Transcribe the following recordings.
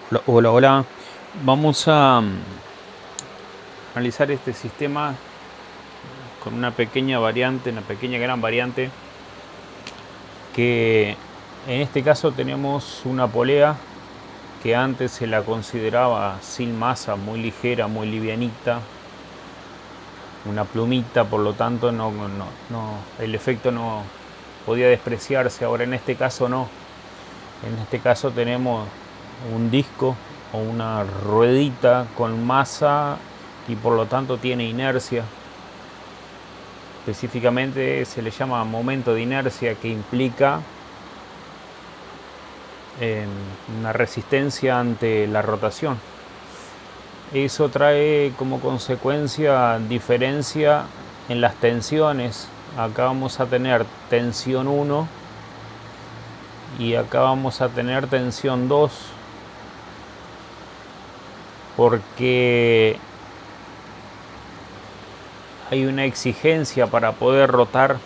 Hola, hola. Vamos a analizar este sistema con una pequeña variante, una pequeña gran variante, que en este caso tenemos una polea que antes se la consideraba sin masa, muy ligera, muy livianita, una plumita, por lo tanto el efecto no podía despreciarse. Ahora en este caso no. En este caso tenemos un disco o una ruedita con masa y por lo tanto tiene inercia. Específicamente se le llama momento de inercia, que implica una resistencia ante la rotación. Eso trae como consecuencia diferencia en las tensiones. Acá vamos a tener tensión 1 y acá vamos a tener tensión 2, porque hay una exigencia para poder rotar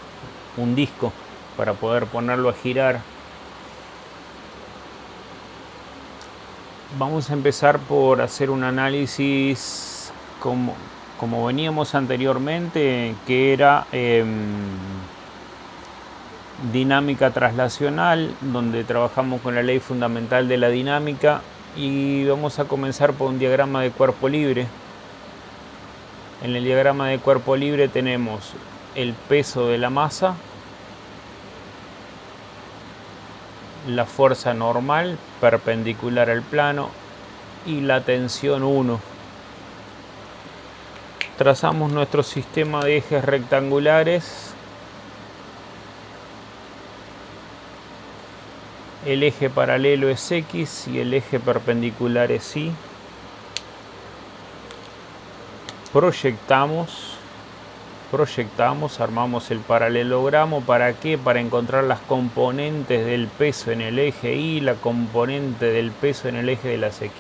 un disco, para poder ponerlo a girar. Vamos a empezar por hacer un análisis como veníamos anteriormente, que era dinámica traslacional, donde trabajamos con la ley fundamental de la dinámica, y vamos a comenzar por un diagrama de cuerpo libre. En el diagrama de cuerpo libre tenemos el peso de la masa, la fuerza normal perpendicular al plano y la tensión 1. Trazamos nuestro sistema de ejes rectangulares. El eje paralelo es X y el eje perpendicular es Y. Proyectamos, armamos el paralelogramo. ¿Para qué? Para encontrar las componentes del peso en el eje Y, la componente del peso en el eje de las X.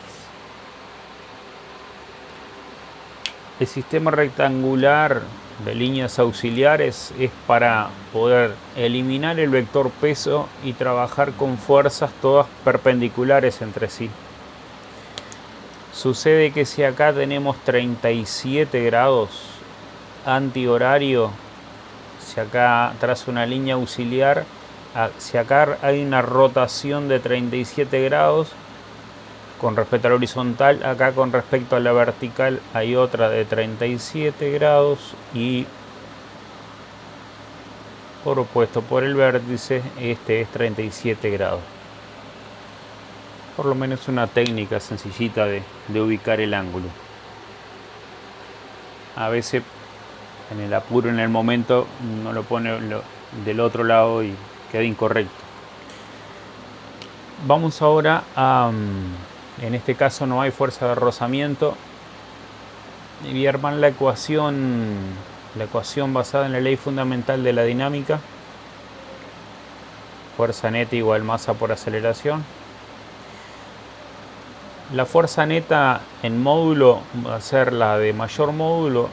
El sistema rectangular de líneas auxiliares es para poder eliminar el vector peso y trabajar con fuerzas todas perpendiculares entre sí. Sucede que si acá tenemos 37 grados antihorario, si acá trazo una línea auxiliar, si acá hay una rotación de 37 grados con respecto a la horizontal, acá con respecto a la vertical hay otra de 37 grados y por opuesto por el vértice este es 37 grados. Por lo menos una técnica sencillita de ubicar el ángulo. A veces en el apuro, en el momento, no lo pone del otro lado y queda incorrecto. Vamos ahora a... En este caso no hay fuerza de rozamiento. Y voy a armar la ecuación basada en la ley fundamental de la dinámica. Fuerza neta igual masa por aceleración. La fuerza neta en módulo va a ser la de mayor módulo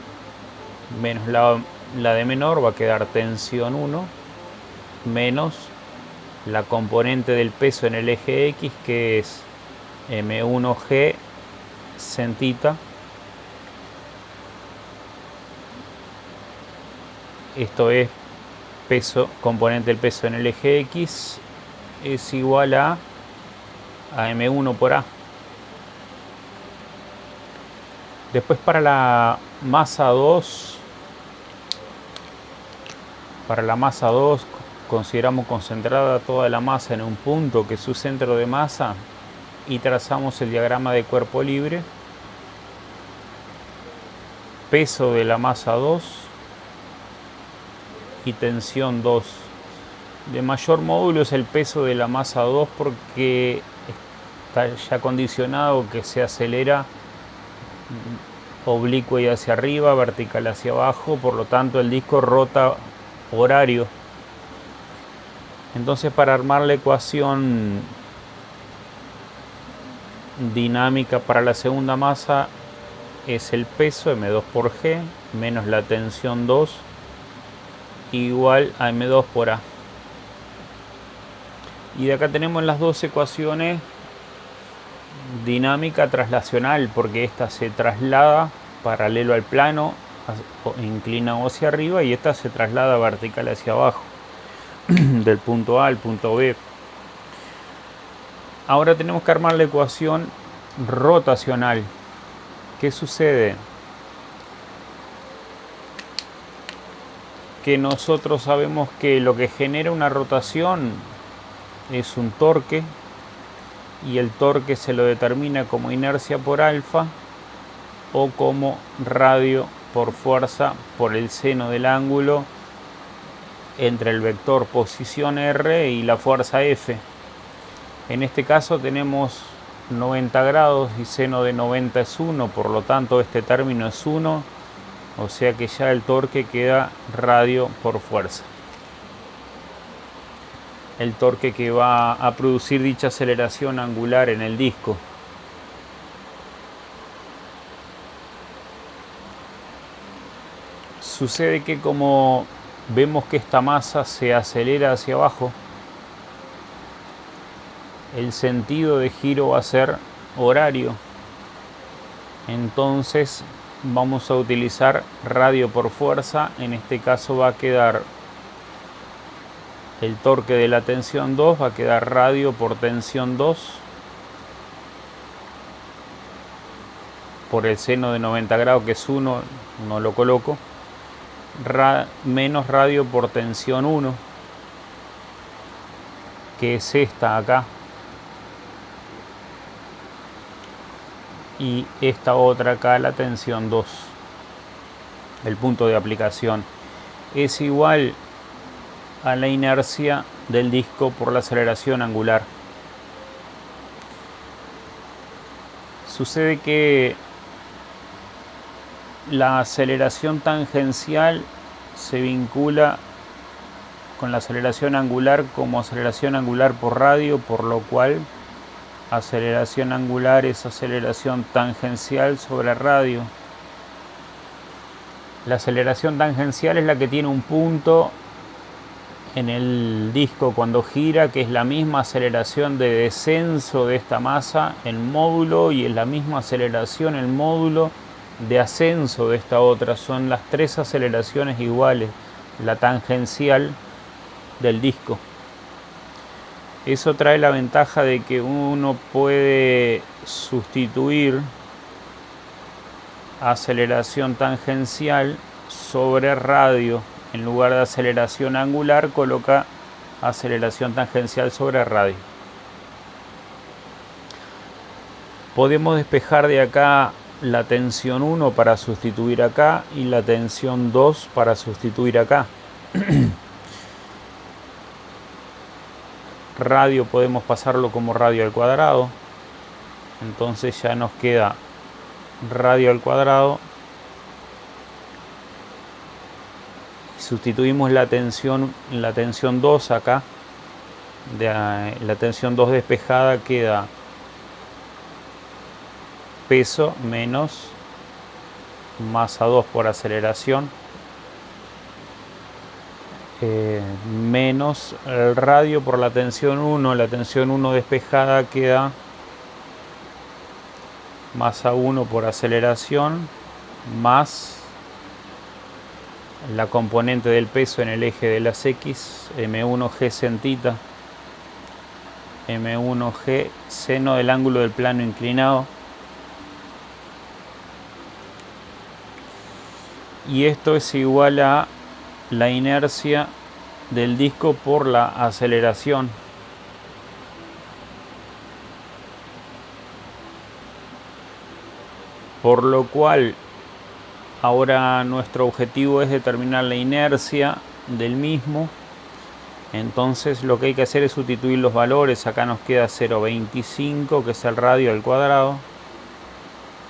menos la de menor, va a quedar tensión 1 menos la componente del peso en el eje X, que es M1G sin θ. Esto es peso, componente del peso en el eje X, es igual a M1 por A. Después para la masa 2, consideramos concentrada toda la masa en un punto que es su centro de masa y trazamos el diagrama de cuerpo libre. Peso de la masa 2 y tensión 2. De mayor módulo es el peso de la masa 2 porque está ya condicionado que se acelera oblicuo y hacia arriba, vertical hacia abajo, por lo tanto el disco rota horario. Entonces, para armar la ecuación dinámica para la segunda masa, es el peso M2 por G menos la tensión 2 igual a M2 por A. Y de acá tenemos las dos ecuaciones dinámica traslacional, porque esta se traslada paralelo al plano, inclinado hacia arriba, y esta se traslada vertical hacia abajo, del punto A al punto B. Ahora tenemos que armar la ecuación rotacional. ¿Qué sucede? Que nosotros sabemos que lo que genera una rotación es un torque, y el torque se lo determina como inercia por alfa o como radio por fuerza por el seno del ángulo entre el vector posición R y la fuerza F. En este caso tenemos 90 grados y seno de 90 es 1, por lo tanto este término es 1, o sea que ya el torque queda radio por fuerza. El torque que va a producir dicha aceleración angular en el disco. Sucede que como vemos que esta masa se acelera hacia abajo, el sentido de giro va a ser horario. Entonces vamos a utilizar radio por fuerza. En este caso va a quedar el torque de la tensión 2, va a quedar radio por tensión 2 por el seno de 90 grados, que es 1, no lo coloco, menos radio por tensión 1, que es esta acá, y esta otra acá, la tensión 2, el punto de aplicación, es igual a la inercia del disco por la aceleración angular. Sucede que la aceleración tangencial se vincula con la aceleración angular como aceleración angular por radio, por lo cual aceleración angular es aceleración tangencial sobre radio. La aceleración tangencial es la que tiene un punto en el disco cuando gira, que es la misma aceleración de descenso de esta masa en módulo, y es la misma aceleración en módulo de ascenso de esta otra. Son las tres aceleraciones iguales, la tangencial del disco. Eso trae la ventaja de que uno puede sustituir aceleración tangencial sobre radio. En lugar de aceleración angular, coloca aceleración tangencial sobre radio. Podemos despejar de acá la tensión 1 para sustituir acá y la tensión 2 para sustituir acá. Radio podemos pasarlo como radio al cuadrado. Entonces ya nos queda radio al cuadrado. Sustituimos la tensión 2 acá. La tensión 2 despejada queda peso menos masa 2 por aceleración, menos el radio por la tensión 1. La tensión 1 despejada queda masa 1 por aceleración, más la componente del peso en el eje de las X, M1G sin tita, M1G seno del ángulo del plano inclinado. Y esto es igual a la inercia del disco por la aceleración. Por lo cual, ahora nuestro objetivo es determinar la inercia del mismo. Entonces lo que hay que hacer es sustituir los valores. Acá nos queda 0,25, que es el radio al cuadrado.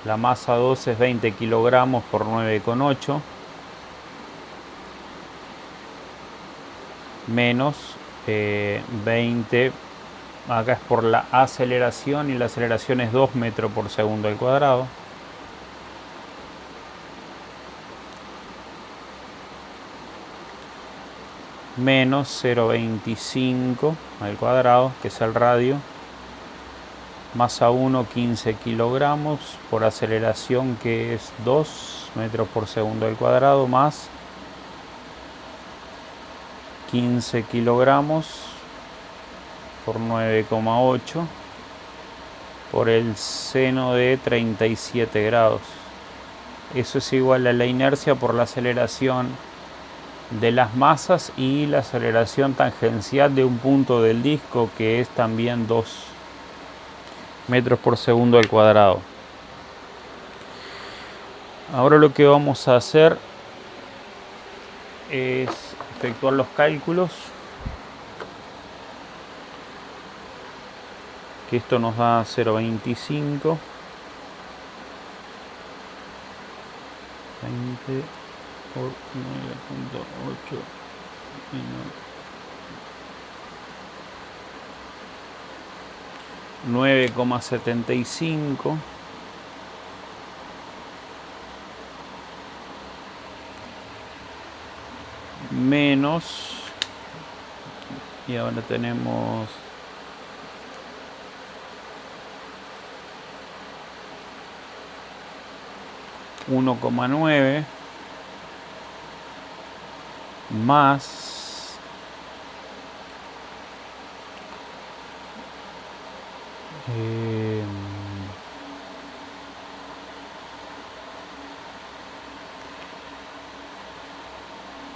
La masa 2 es 20 kilogramos por 9,8. Menos 20, acá es por la aceleración, y la aceleración es 2 metros por segundo al cuadrado. Menos 0,25 al cuadrado, que es el radio, Masa 1, 15 kilogramos por aceleración, que es 2 metros por segundo al cuadrado, más 15 kilogramos por 9,8 por el seno de 37 grados. Eso es igual a la inercia por la aceleración de las masas y la aceleración tangencial de un punto del disco, que es también 2 metros por segundo al cuadrado. Ahora lo que vamos a hacer es efectuar los cálculos, que esto nos da 0,25 20 por 9,8 9,75 menos, y ahora tenemos 1,9 más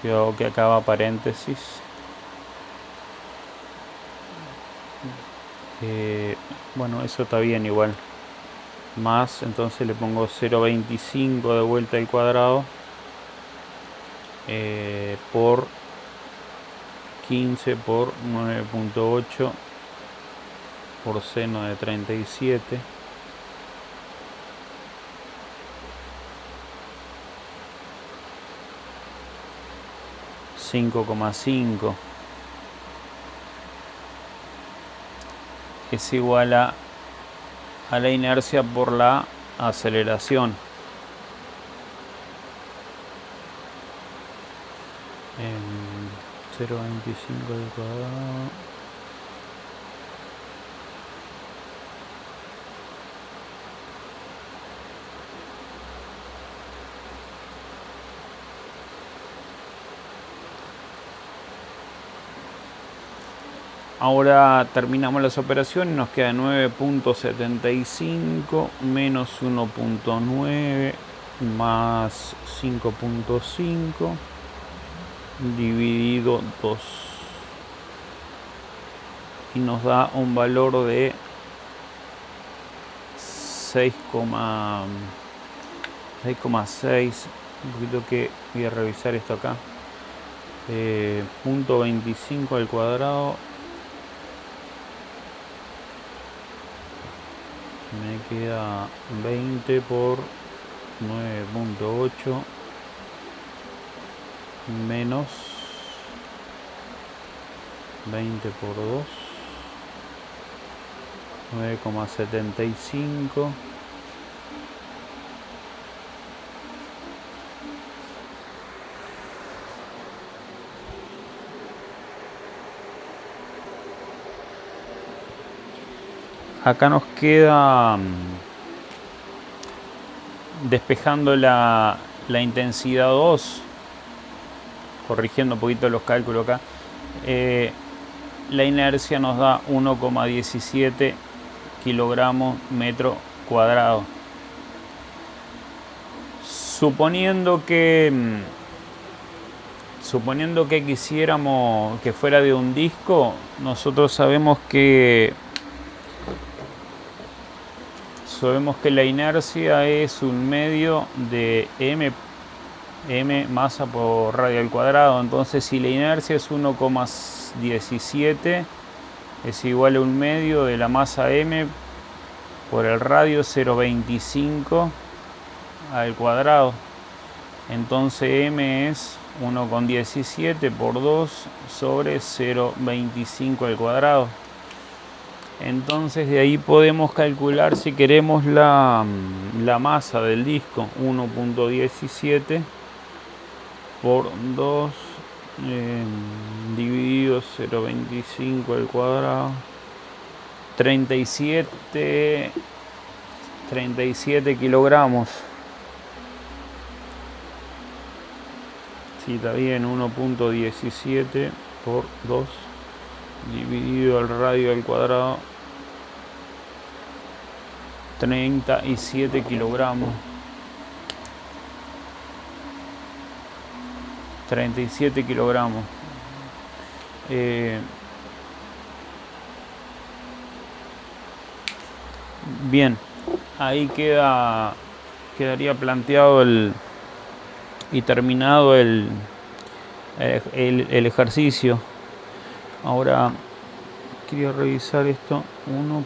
cuidado que acaba paréntesis, bueno, eso está bien igual, más, entonces le pongo 0,25 de vuelta al cuadrado por 15 por 9,8 por seno de 37, $5,5 es igual a la inercia por la aceleración. 0,25 al cuadrado Ahora terminamos las operaciones, nos queda 9,75 menos 1,9 más 5,5 dividido 2, y nos da un valor de 6,6, un poquito que voy a revisar esto acá, 0,25 al cuadrado me queda 20 por 9,8 menos 20 por 2, 9,75 acá nos queda, despejando la intensidad 2, corrigiendo un poquito los cálculos acá, la inercia nos da 1,17 kilogramos metro cuadrado. Suponiendo que quisiéramos que fuera de un disco, nosotros sabemos que la inercia es un medio de m masa por radio al cuadrado. Entonces, si la inercia es 1,17, es igual a un medio de la masa m por el radio 0,25 al cuadrado. Entonces m es 1,17 por 2 sobre 0,25 al cuadrado. Entonces de ahí podemos calcular, si queremos, la masa del disco. 1,17 por 2 dividido 0,25 al cuadrado 37 kilogramos. Sí, está bien, 1.17 por 2 dividido el radio al cuadrado, 37 kilogramos. 37 kilogramos. Bien, ahí quedaría planteado y terminado el ejercicio. Ahora quería revisar esto. 1.